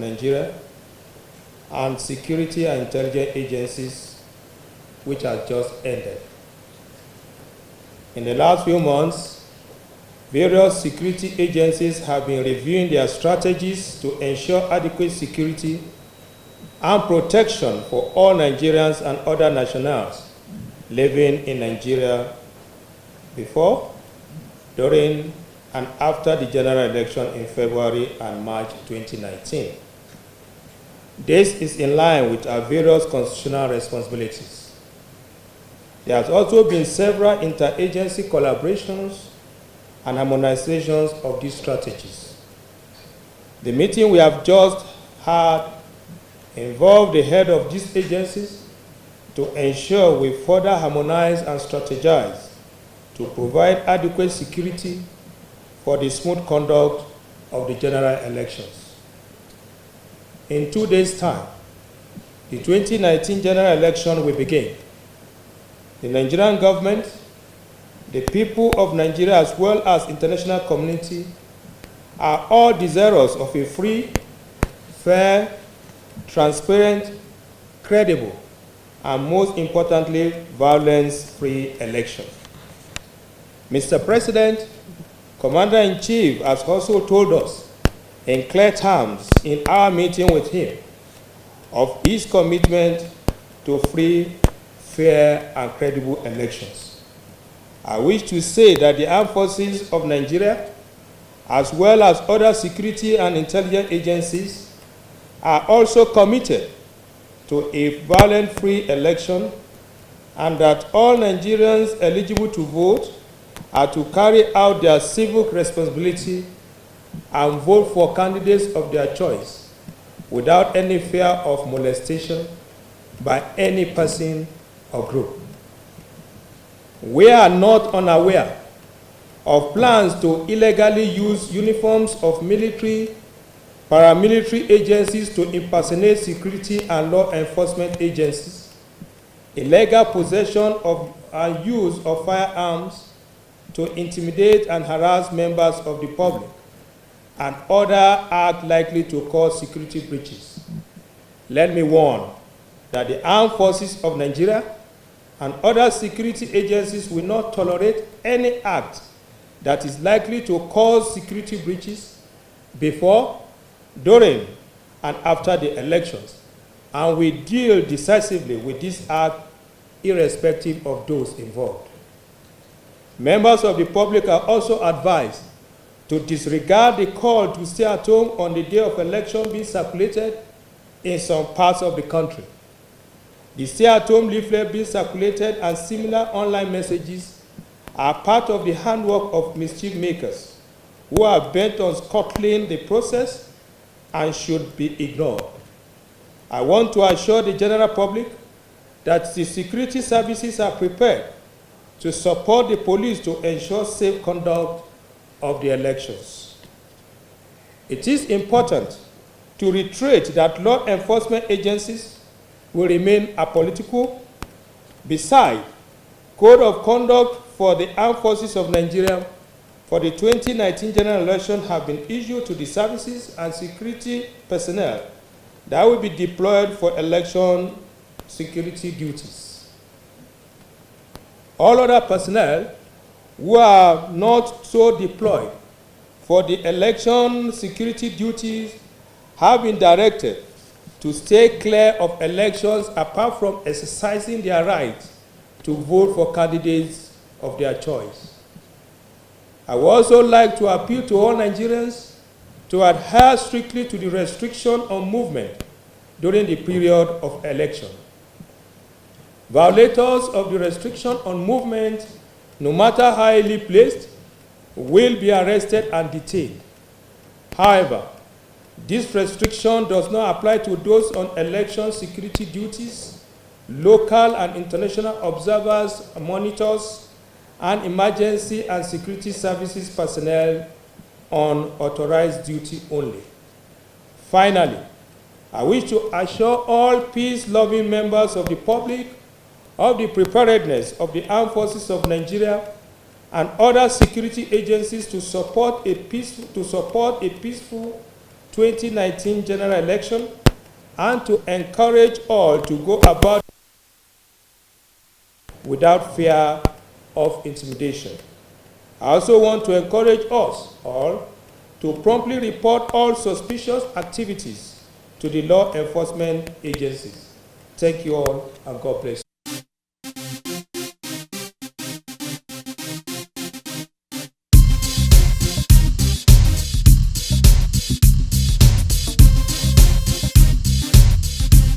Nigeria and security and intelligence agencies, which has just ended. In the last few months, various security agencies have been reviewing their strategies to ensure adequate security and protection for all Nigerians and other nationals living in Nigeria before, during, and after the general election in February and March 2019. This is in line with our various constitutional responsibilities. There has also been several interagency collaborations and harmonizations of these strategies. The meeting we have just had involved the head of these agencies to ensure we further harmonize and strategize to provide adequate security for the smooth conduct of the general elections. In 2 days' time, the 2019 general election will begin. The Nigerian government, the people of Nigeria, as well as international community, are all desirous of a free, fair, transparent, credible, and most importantly, violence-free election. Mr. President, Commander-in-Chief has also told us in clear terms in our meeting with him of his commitment to free, fair, and credible elections. I wish to say that the armed forces of Nigeria, as well as other security and intelligence agencies, are also committed to a violence-free election, and that all Nigerians eligible to vote are to carry out their civic responsibility and vote for candidates of their choice without any fear of molestation by any person or group. We are not unaware of plans to illegally use uniforms of military, paramilitary agencies to impersonate security and law enforcement agencies, illegal possession of and use of firearms to intimidate and harass members of the public, and other acts likely to cause security breaches. Let me warn that the armed forces of Nigeria and other security agencies will not tolerate any act that is likely to cause security breaches before, during, and after the elections, and we deal decisively with this act irrespective of those involved. Members of the public are also advised to disregard the call to stay at home on the day of election being circulated in some parts of the country. The stay-at-home leaflet being circulated and similar online messages are part of the handwork of mischief makers who are bent on scuttling the process and should be ignored. I want to assure the general public that the security services are prepared to support the police to ensure safe conduct of the elections. It is important to reiterate that law enforcement agencies will remain apolitical. Besides, Code of Conduct for the Armed Forces of Nigeria for the 2019 general election have been issued to the services and security personnel that will be deployed for election security duties. All other personnel who are not so deployed for the election security duties have been directed to stay clear of elections apart from exercising their right to vote for candidates of their choice. I would also like to appeal to all Nigerians to adhere strictly to the restriction on movement during the period of election. Violators of the restriction on movement, no matter how highly placed, will be arrested and detained. However, this restriction does not apply to those on election security duties, local and international observers, monitors, and emergency and security services personnel on authorized duty only. Finally, I wish to assure all peace-loving members of the public of the preparedness of the armed forces of Nigeria and other security agencies to support a peaceful 2019 general election and to encourage all to go about without fear of intimidation. I also want to encourage us all to promptly report all suspicious activities to the law enforcement agencies. Thank you all, and God bless you.